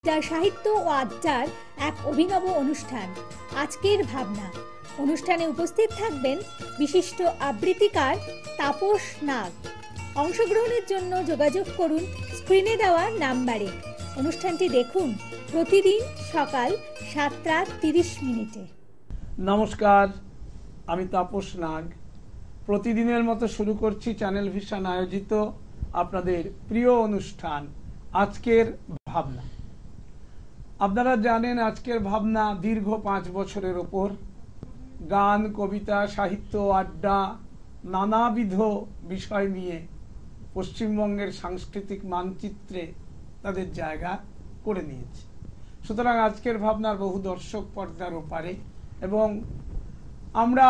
যা সাহিত্য ও আড্ডার এক অভিনব অনুষ্ঠান। আজকের ভাবনা অনুষ্ঠানে উপস্থিত থাকবেন বিশিষ্ট আবৃত্তিকার তাপস নাগ। অংশগ্রহণের জন্য যোগাযোগ করুন স্ক্রিনে দেওয়া নাম্বারে। অনুষ্ঠানটি দেখুন প্রতিদিন সকাল 7:30। নমস্কার, আমি তাপস নাগ। প্রতিদিনের মতো শুরু করছি চ্যানেল ভিশন আয়োজিত আপনাদের প্রিয় অনুষ্ঠান আজকের ভাবনা। আপনারা জানেন আজকের ভাবনা দীর্ঘ 5 বছরের ওপর গান, কবিতা, সাহিত্য, আড্ডা, নানাবিধ বিষয় নিয়ে পশ্চিমবঙ্গের সাংস্কৃতিক মানচিত্রে তাদের জায়গা করে নিয়েছে। সুতরাং আজকের ভাবনার বহু দর্শক পর্দার ওপারে, এবং আমরা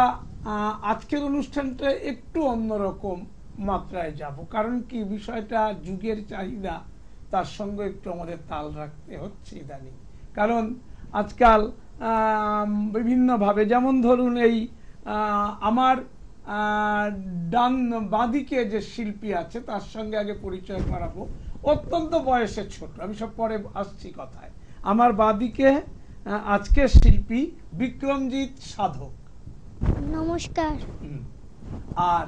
আজকের অনুষ্ঠানটা একটু অন্যরকম মাত্রায় যাব। কারণ কি, বিষয়টা যুগের চাহিদা, তার সঙ্গে একটু আমাদের তাল রাখতে হচ্ছে ইদানিং। কারণ আজকাল বিভিন্নভাবে, যেমন ধরুন এই আমার বাঁদিকে যে শিল্পী আছে তার সঙ্গে আগে পরিচয় করাবো। অত্যন্ত বয়সে ছোট, আমি সব পরে আসছি কথায়। আমার বাঁদিকে আজকের শিল্পী বিক্রমজিৎ সাধক। নমস্কার। আর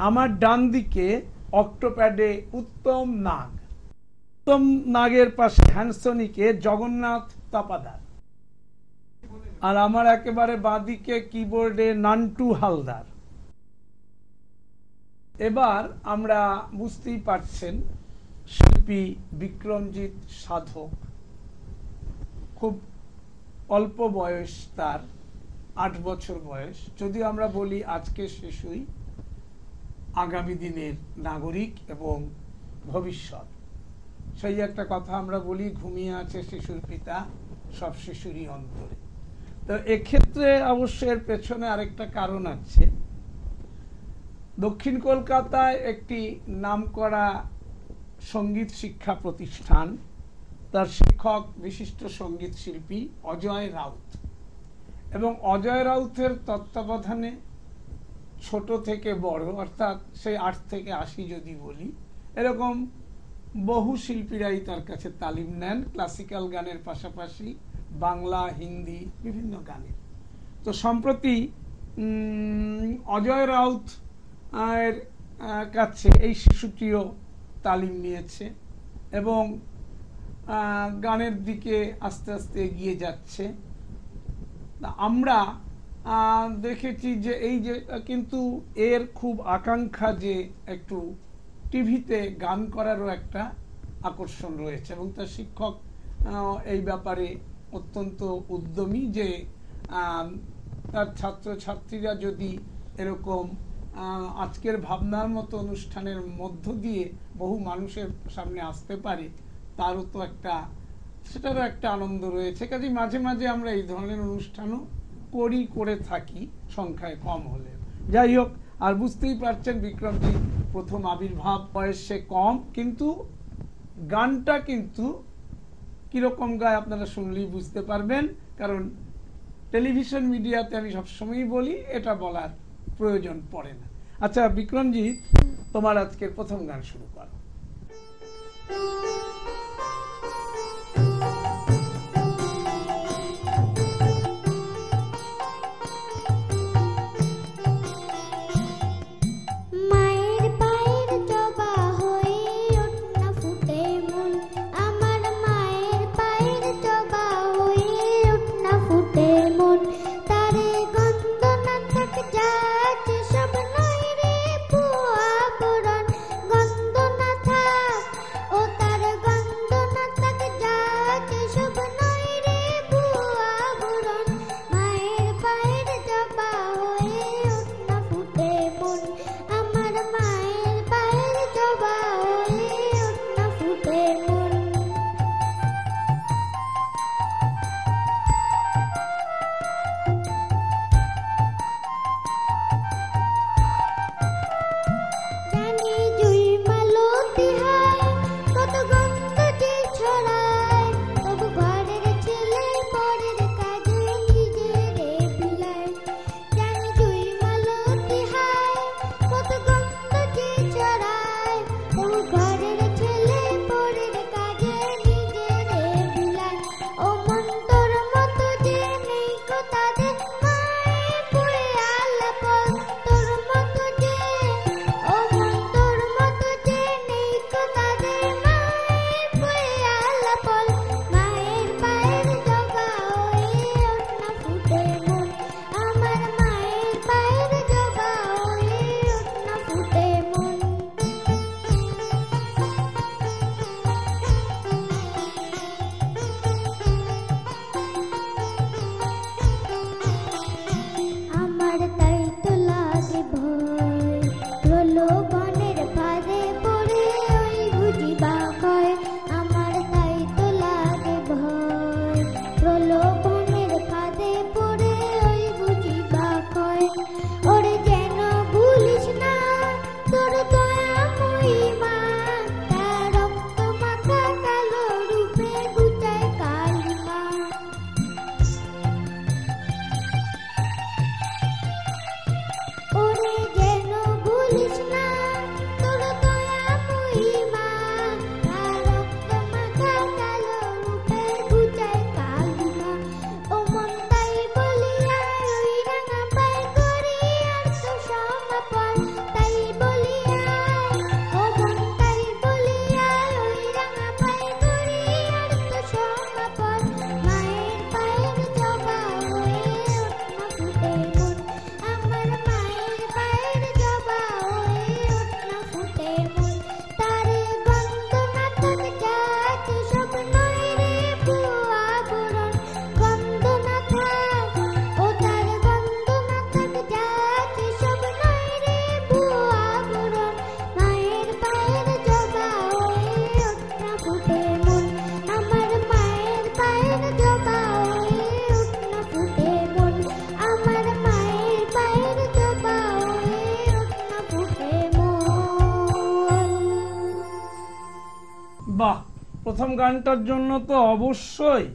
আমার ডান দিকে অক্টোপ্যাডে উত্তম নাগ। উত্তম নাগের পাশে হ্যান্সনিকে জগন্নাথ তাপাদার। আর আমার একেবারে বাঁদিকে কিবোর্ডে নান্টু হালদার। এবার আমরা বুঝতেই পারছেন শিল্পী বিক্রমজিৎ সাধক খুব অল্প বয়স, তার 8 বছর বয়স। যদিও আমরা বলি আজকের শিশুই আগামী দিনের নাগরিক এবং ভবিষ্যৎ, সেই একটা কথা আমরা বলি, ঘুমিয়ে আছে শিশুর পিতা সব শিশুরই অন্তরে। তো এক্ষেত্রে অবশ্য এর পেছনে আরেকটা কারণ আছে। দক্ষিণ কলকাতায় একটি নামকরা সঙ্গীত শিক্ষা প্রতিষ্ঠান, তার শিক্ষক বিশিষ্ট সঙ্গীত শিল্পী অজয় রাউত, এবং অজয় রাউতের তত্ত্বাবধানে ছোট থেকে বড়, অর্থাৎ সেই 8 থেকে 80 যদি বলি, এরকম বহু শিল্পীরাই তার কাছে তালিম নেন, ক্লাসিক্যাল গানের পাশাপাশি বাংলা, হিন্দি, বিভিন্ন গানের। তো সম্প্রতি অজয় রাউত এর কাছে এই শিশুটিও তালিম নিয়েছে এবং গানের দিকে আস্তে আস্তে এগিয়ে যাচ্ছে। আমরা দেখেছি যে এই যে, কিন্তু এর খুব আকাঙ্ক্ষা যে একটু টিভিতে গান করারও একটা আকর্ষণ রয়েছে, এবং তার শিক্ষক এই ব্যাপারে অত্যন্ত উদ্যমী যে তার ছাত্রছাত্রীরা যদি এরকম আজকের ভাবনার মতো অনুষ্ঠানের মধ্য দিয়ে বহু মানুষের সামনে আসতে পারে, তারও তো একটা, সেটারও একটা আনন্দ রয়েছে। কাজে মাঝে মাঝে আমরা এই ধরনের অনুষ্ঠানও করে থাকি, সংখ্যায় কম হলেও। যাই হোক, আর বুঝতেই পারছেন বিক্রমজিৎ প্রথম আবির্ভাব, বয়সে কম, কিন্তু গানটা কিন্তু কিরকম গায় আপনারা শুনলেই বুঝতে পারবেন। কারণ টেলিভিশন মিডিয়াতে আমি সবসময়ই বলি, এটা বলার প্রয়োজন পড়ে না। আচ্ছা বিক্রমজিৎ, তোমার আজকের প্রথম গান শুরু করো। সব নয় রে পুয়া পুরন, গন্ধ না থাক ও তার প্রথম গানটার জন্য তো অবশ্যই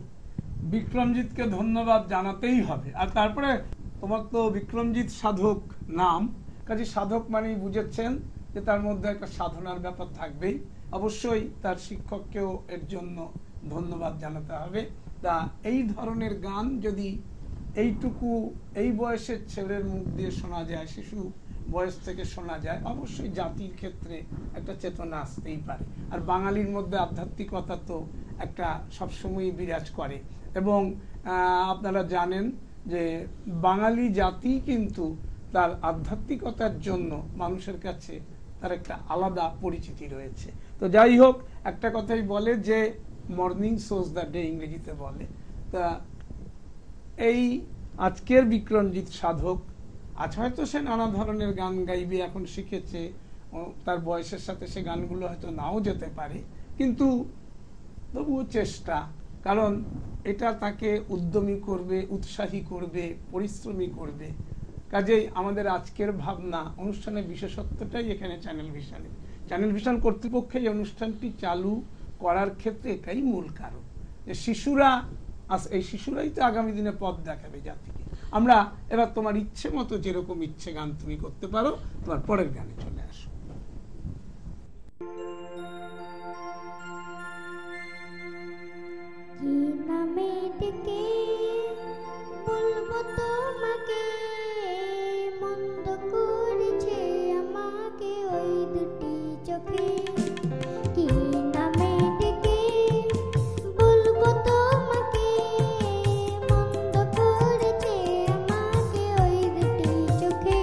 বিক্রমজিৎকে ধন্যবাদ জানাতেই হবে। আর তারপরে তোমার তো বিক্রমজিৎ সাধক নাম, কাজে সাধক মানেই বুঝেছেন যে তার মধ্যে একটা সাধনার ব্যাপার থাকবেই। অবশ্যই তার শিক্ষককেও এর জন্য ধন্যবাদ জানাতে হবে। তা এই ধরনের গান যদি এইটুকু এই বয়সের ছেলের মুখ দিয়ে শোনা যায়, শিশু বয়স থেকে শোনা যায়, অবশ্যই জাতির ক্ষেত্রে একটা চেতনা আসতেই পারে। আর বাঙালির মধ্যে আধ্যাত্মিকতা তো একটা সবসময়ই বিরাজ করে। এবং আপনারা জানেন যে বাঙালি জাতি কিন্তু তার আধ্যাত্মিকতার জন্য মানুষের কাছে তার একটা আলাদা পরিচিতি রয়েছে। তো যাই হোক, একটা কথাই বলে যে মর্নিং শোজ দ্য ডে, ইংরেজিতে বলে। তা এই আজকের বিক্রমজিৎ সাধক, আজ হয়তো সে নানা ধরনের গান গাইবে, এখন শিখেছে, তার বয়সের সাথে সে গানগুলো হয়তো নাও যেতে পারে, কিন্তু তবুও চেষ্টা, কারণ এটা তাকে উদ্যমী করবে, উৎসাহী করবে, পরিশ্রমী করবে। কাজেই আমাদের আজকের ভাবনা অনুষ্ঠানের বিশেষত্বটাই এখানে চ্যানেল ভিশন কর্তৃপক্ষ এই অনুষ্ঠানটি চালু করার ক্ষেত্রে এটাই মূল কারণ, যে এই শিশুরাই তো আগামী দিনে পথ দেখাবে জাতিকে। আমরা এবার তোমার ইচ্ছে মতো যেরকম ইচ্ছে গান তুমি করতে পারো, তোমার পরের গানে চলে আসো। কি নামে ডেকে বলবো তোমাকে, মন্দ করেছে আমাকে ওই দুটি চোখে। কি নামে ডেকে বলবো তোমাকে, মন্দ করেছে আমাকে ওই দুটি চোখে।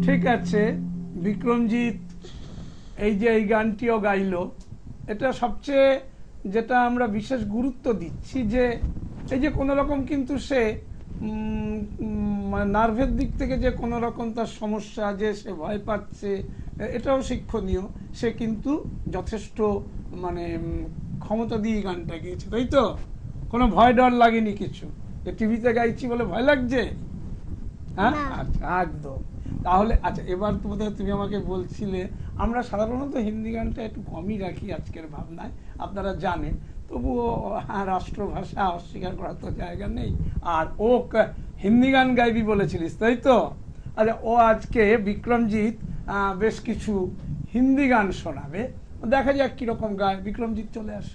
ঠিক আছে, বিক্রমজিৎ এই যে এই গানটিও গাইলো, এটা সবচেয়ে যেটা আমরা বিশেষ গুরুত্ব দিচ্ছি যে এই যে কোনো রকম কিন্তু সে নার্ভের দিক থেকে যে কোনো রকম তার সমস্যা, যে সে ভয় পাচ্ছে, এটাও শিক্ষণীয়। সে কিন্তু যথেষ্ট মানে ক্ষমতা দিয়ে গানটা গেয়েছে, তাই তো? কোনো ভয় ডর লাগেনি কিছু, যে টিভিতে গাইছি বলে ভয় লাগছে? হ্যাঁ, আচ্ছা, একদম। তাহলে আচ্ছা, এবার তো বোধহয় তুমি আমাকে বলছিলে আমরা সাধারণত হিন্দি গানটা একটু কমই রাখি আজকের ভাবনায়, আপনারা জানেন, তবুও রাষ্ট্রভাষা অস্বীকার করার তো জায়গা নেই। আর ও হিন্দি গান গাইবি বলেছিলিস, তাই তো? আচ্ছা, ও আজকে বিক্রমজিৎ বেশ কিছু হিন্দি গান শোনাবে, দেখা যাক কিরকম গায়। বিক্রমজিৎ, চলে আস।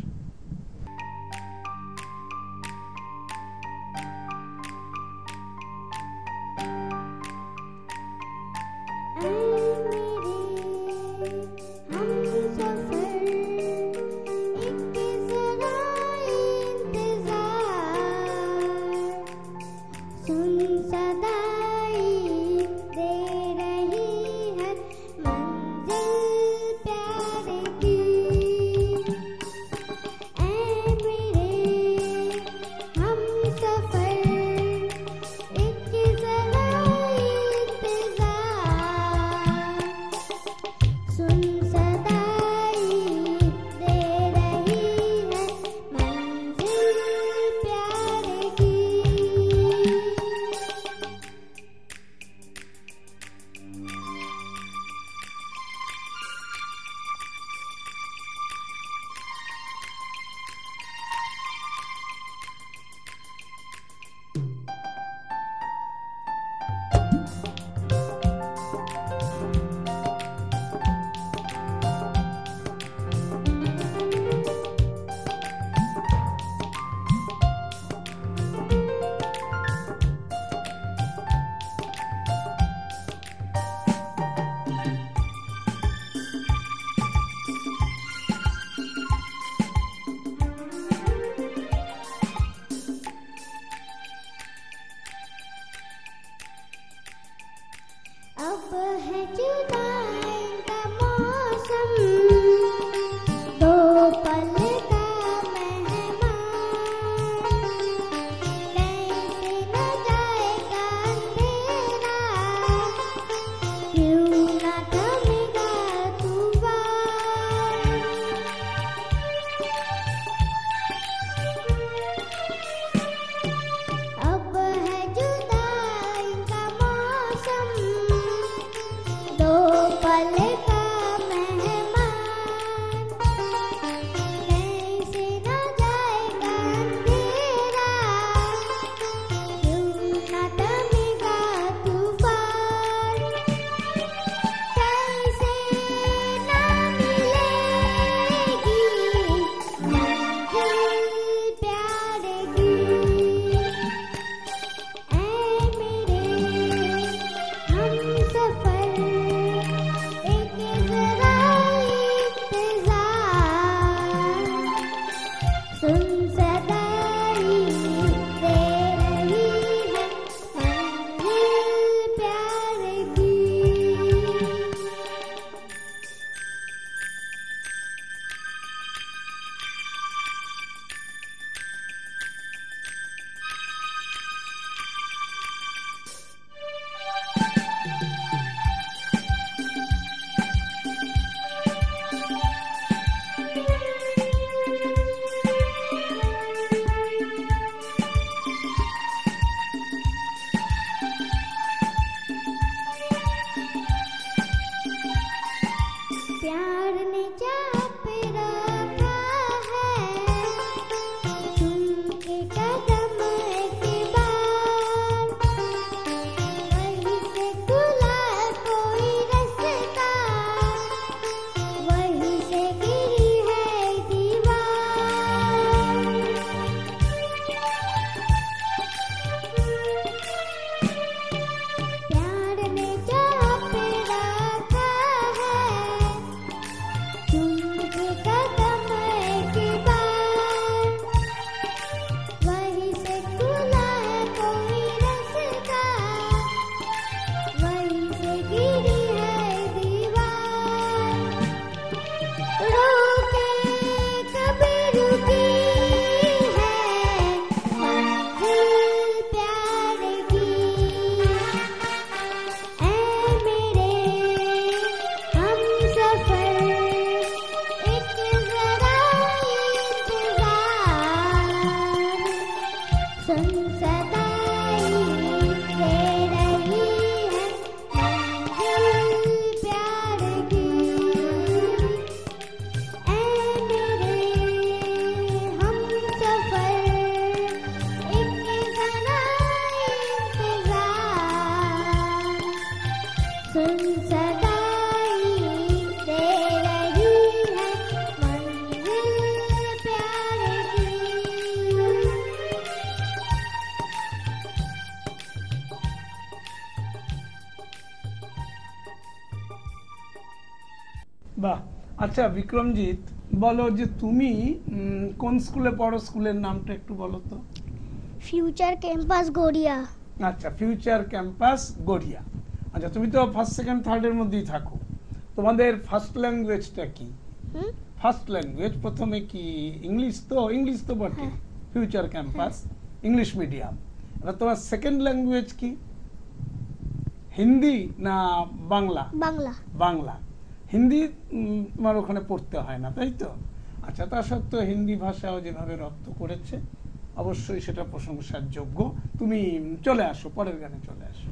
আচ্ছা বিক্রমজিৎ, বলো যে তুমি কোন স্কুলে পড়ো, স্কুলের নামটা একটু বলো তো। Future campus Garia. আচ্ছা, ফিউচার ক্যাম্পাস গড়িয়া। আচ্ছা, তুমি তো ফার্স্ট সেকেন্ড থার্ডের মধ্যেই থাকো। তোমাদের ফার্স্ট ল্যাঙ্গুয়েজটা কি? ফার্স্ট ল্যাঙ্গুয়েজ প্রথমে কি ইংলিশ? তো ইংলিশ তো বটে, ফিউচার ক্যাম্পাস ইংলিশ মিডিয়াম। এবার তোমার সেকেন্ড ল্যাঙ্গুয়েজ কি? হিন্দি না বাংলা? বাংলা। বাংলা। হিন্দি তোমার ওখানে পড়তে হয় না, তাই তো? আচ্ছা, তা সত্ত্বেও হিন্দি ভাষাও যেভাবে রপ্ত করেছে অবশ্যই সেটা প্রশংসার যোগ্য। তুমি চলে আসো, পরের গানে চলে আসো।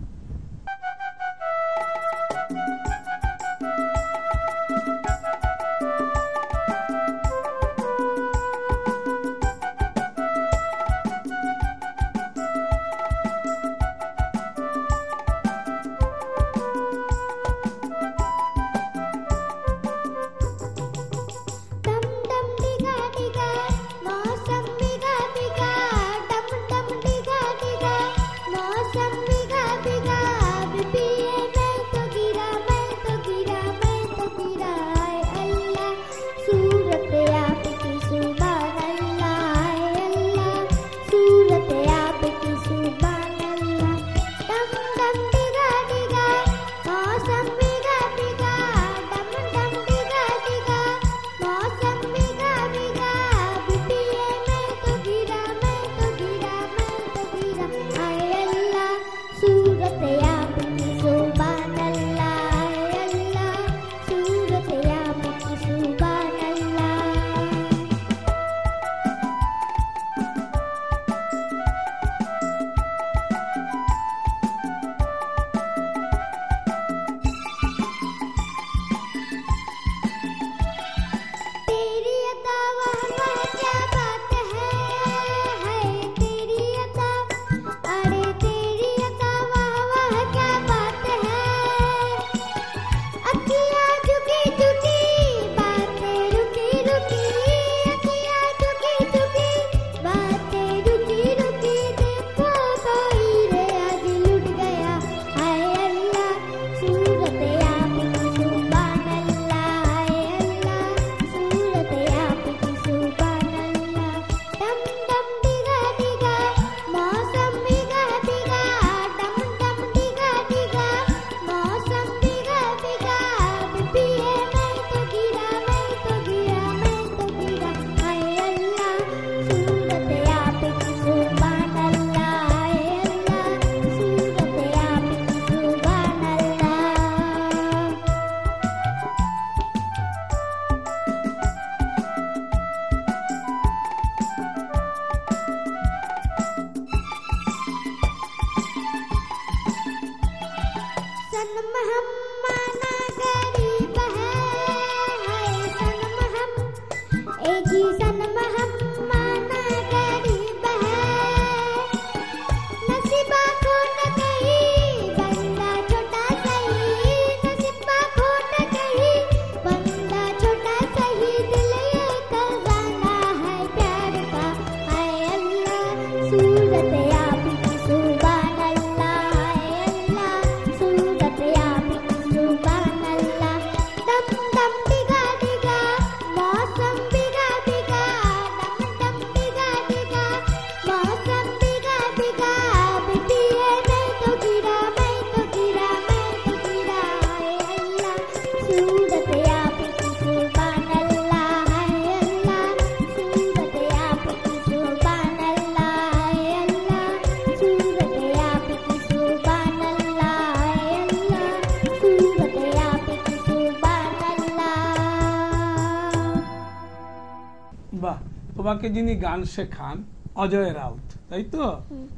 তোমাকে যিনি গান শেখান অজয় রাউত, তাই তো?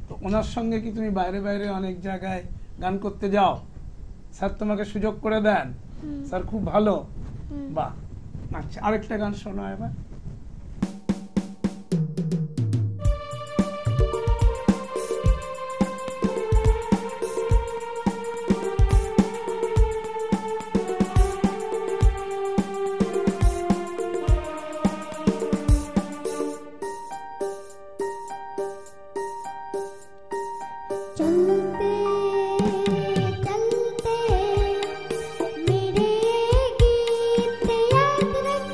তো ওনার সঙ্গে কি তুমি বাইরে বাইরে অনেক জায়গায় গান করতে যাও? স্যার তোমাকে সুযোগ করে দেন? স্যার খুব ভালো। বাহ, আচ্ছা, আরেকটা গান শোনো এবার। चलते मेरे गीत याद रख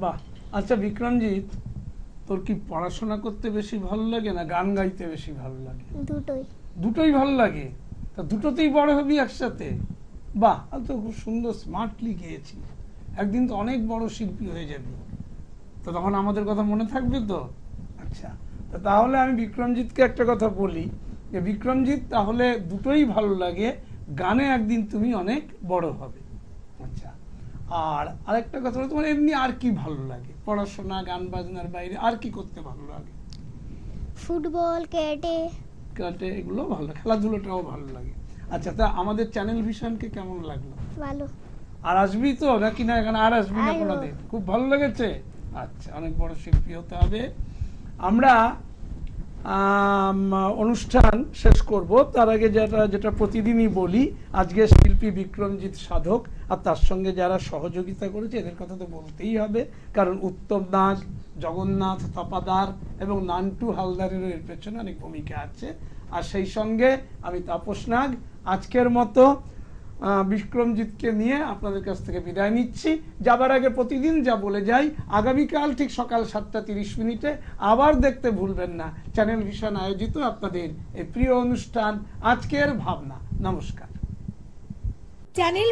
বাহ। আচ্ছা বিক্রমজিৎ, তোর কি পড়াশোনা করতে বেশি ভালো লাগে না গান গাইতে বেশি ভালো লাগে? দুটোই। দুটোই ভালো লাগে। তা দুটোতেই বড় হবি একসাথে? বাহ, তো খুব সুন্দর স্মার্টলি গেয়েছি। একদিন তো অনেক বড় শিল্পী হয়ে যাবি, তো তখন আমাদের কথা মনে থাকবে তো? আচ্ছা, তাহলে আমি বিক্রমজিৎকে একটা কথা বলি যে বিক্রমজিৎ, তাহলে দুটোই ভালো লাগে, গানে একদিন তুমি অনেক বড় হবে। আচ্ছা, আর আরেকটা কথা হলো, তোমার এমনি আর কি ভালো লাগে? পড়াশোনা, গান বাজনার বাইরে আর কি করতে ভালো লাগে? ফুটবল, ক্যারাটে, এগুলো ভালো লাগে, খেলাধুলোটাও ভালো লাগে। আচ্ছা, তা আমাদের চ্যানেল ভিশনকে কেমন লাগলো? ভালো। আর আসবি তো নাকি না? এখানে আর আসবি না আসবো। কোনোদিন? খুব ভালো লেগেছে। আচ্ছা, অনেক বড় শিল্পী হতে হবে। আমরা অনুষ্ঠান শেষ করব, তার আগে যেটা প্রতিদিনই বলি, আজকে শিল্পী বিক্রমজিৎ সাধক আর তার সঙ্গে যারা সহযোগিতা করেছে এদের কথা তো বলতেই হবে, কারণ উত্তম নাগ, জগন্নাথ তপাদার এবং নান্টু হালদারেরও এর পেছনে অনেক ভূমিকা আছে। আর সেই সঙ্গে আমি তাপস নাগ আজকের মতো বিক্রমজিৎকে নিয়ে আপনাদের কাছ থেকে বিদায় নিচ্ছি। যাবার আগে প্রতিদিন যা বলে যাই, আগামীকাল ঠিক সকাল 7:30 আবার দেখতে ভুলবেন না চ্যানেল ভিশন আয়োজিত আপনাদের এই প্রিয় অনুষ্ঠান আজকের ভাবনা। নমস্কার। চ্যানেল